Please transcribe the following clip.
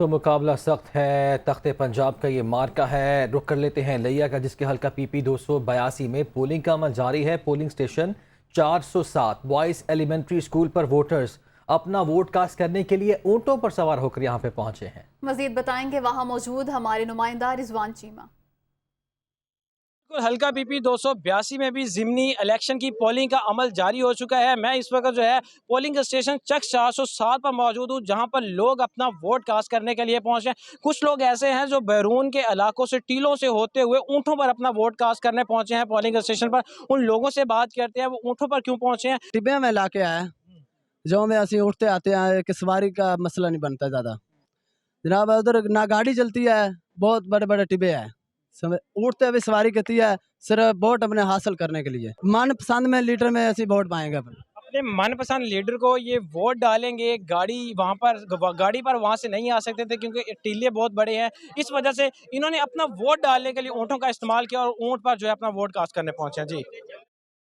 तो मुकाबला सख्त है। तख्ते पंजाब का ये मार्का है। रुक कर लेते हैं लिया का, जिसके हल्का पीपी 282 में पोलिंग का अमल जारी है। Polling station 407 boys elementary school पर वोटर्स अपना वोट कास्ट करने के लिए ऊंटों पर सवार होकर यहाँ पे पहुंचे हैं। मजीद बताएंगे वहाँ मौजूद हमारे नुमाइंदा रिजवान चीमा। हल्का पीपी 282 में भी ज़िमनी इलेक्शन की पोलिंग का अमल जारी हो चुका है। मैं इस वक्त जो है पोलिंग स्टेशन चक 407 पर मौजूद हूँ, जहां पर लोग अपना वोट कास्ट करने के लिए पहुंचे हैं। कुछ लोग ऐसे हैं जो बैरून के इलाकों से, टीलों से होते हुए ऊँटों पर अपना वोट कास्ट करने पहुंचे हैं पोलिंग स्टेशन पर। उन लोगों से बात करते हैं वो ऊँटों पर क्यों पहुंचे हैं। टिब्बे में लाके आया जो में असी उठते आते हैं कि सवारी का मसला नहीं बनता ज़्यादा जनाब। उधर ना गाड़ी चलती है, बहुत बड़े बड़े टिब्बे हैं, उठते हुए सवारी करती है सिर्फ वोट अपने हासिल करने के लिए। मन पसंद में लीडर में ऐसी वोट पाएंगे अपने मनपसंद लीडर को ये वोट डालेंगे। गाड़ी पर वहां से नहीं आ सकते थे क्योंकि टीले बहुत बड़े हैं। इस वजह से इन्होंने अपना वोट डालने के लिए ऊँटों का इस्तेमाल किया और ऊँट पर जो है अपना वोट कास्ट करने पहुंचे हैं। जी